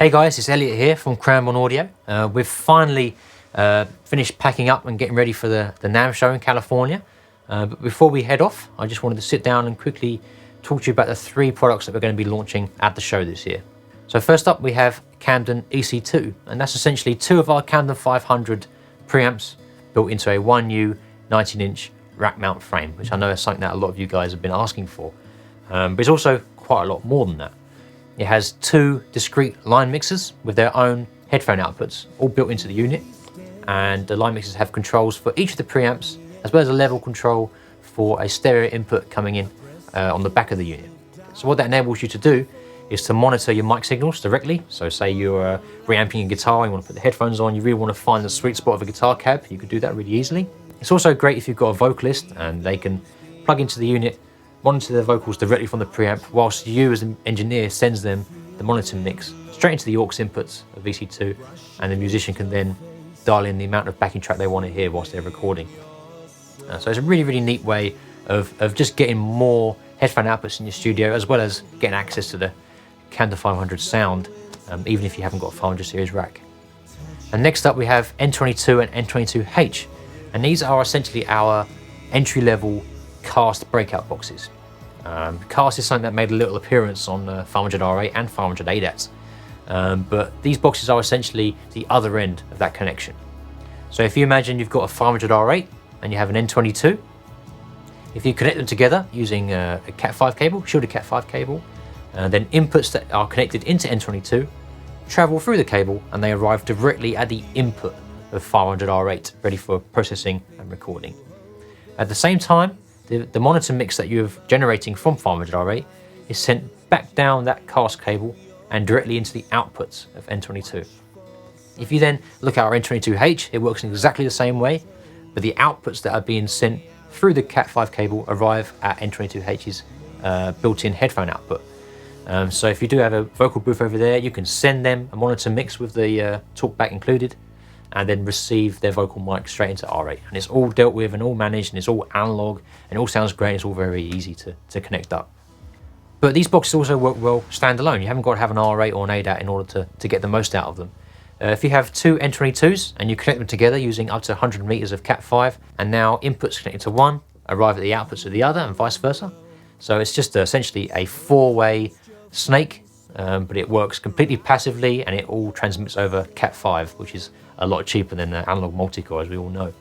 Hey guys, it's Elliot here from Cranborne Audio. We've finally finished packing up and getting ready for the NAMM show in California. But before we head off, I just wanted to sit down and quickly talk to you about the 3 products that we're going to be launching at the show this year. So first up we have Camden EC2, and that's essentially 2 of our Camden 500 preamps built into a 1U 19-inch rack mount frame, which I know is something that a lot of you guys have been asking for. But it's also quite a lot more than that. It has 2 discrete line mixers with their own headphone outputs, all built into the unit. And the line mixers have controls for each of the preamps, as well as a level control for a stereo input coming in on the back of the unit. So what that enables you to do is to monitor your mic signals directly. So say you're reamping a guitar, you want to put the headphones on, you really want to find the sweet spot of a guitar cab, you could do that really easily. It's also great if you've got a vocalist and they can plug into the unit, monitor their vocals directly from the preamp, whilst you as an engineer sends them the monitor mix straight into the aux inputs of EC2, and the musician can then dial in the amount of backing track they want to hear whilst they're recording. So it's a really neat way of just getting more headphone outputs in your studio, as well as getting access to the Camden 500 sound, even if you haven't got a 500 series rack. And next up we have N22 and N22H, and these are essentially our entry-level C.A.S.T breakout boxes. C.A.S.T is something that made a little appearance on 500R8 and 500 ADATs, but these boxes are essentially the other end of that connection. So if you imagine you've got a 500R8 and you have an N22, if you connect them together using a Cat5 cable, shielded Cat5 cable, then inputs that are connected into N22 travel through the cable and they arrive directly at the input of 500R8, ready for processing and recording. At the same time, the monitor mix that you're generating from 500R8 is sent back down that C.A.S.T cable and directly into the outputs of N22. If you then look at our N22H, it works in exactly the same way, but the outputs that are being sent through the Cat5 cable arrive at N22H's built-in headphone output. So if you do have a vocal booth over there, you can send them a monitor mix with the talkback included, and then receive their vocal mic straight into R8. And it's all dealt with and all managed, and it's all analog, and it all sounds great. It's all very easy to connect up. But these boxes also work well standalone. You haven't got to have an R8 or an ADAT in order to get the most out of them. If you have 2 N22s and you connect them together using up to 100 meters of Cat5, and now inputs connected to one arrive at the outputs of the other, and vice versa. So it's just essentially a 4-way snake, but it works completely passively, and it all transmits over Cat5, which is a lot cheaper than the analog multi-core, as we all know.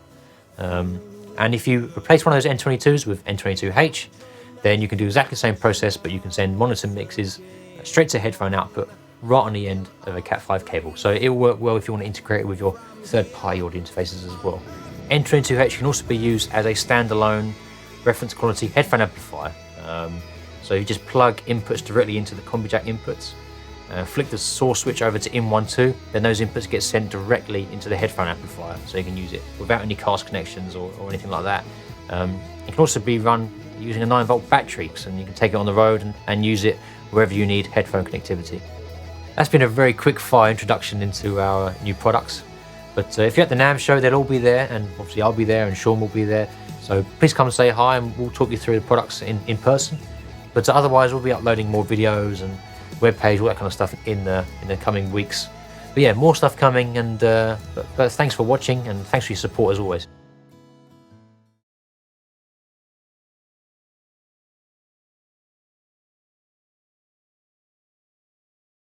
And if you replace one of those N22s with N22H, then you can do exactly the same process, but you can send monitor mixes straight to headphone output right on the end of a Cat5 cable. So it will work well if you want to integrate it with your third-party audio interfaces as well. N22H can also be used as a standalone reference quality headphone amplifier. So you just plug inputs directly into the combi jack inputs, flick the source switch over to in1-2, then those inputs get sent directly into the headphone amplifier, so you can use it without any C.A.S.T connections or anything like that. It can also be run using a 9-volt battery, so you can take it on the road and use it wherever you need headphone connectivity. That's been a very quick fire introduction into our new products, but if you're at the NAMM show, they'll all be there, and obviously I'll be there and Sean will be there, so please come and say hi and we'll talk you through the products in person. But otherwise we'll be uploading more videos and web page, all that kind of stuff in the coming weeks. But yeah, more stuff coming, and but thanks for watching, and thanks for your support as always.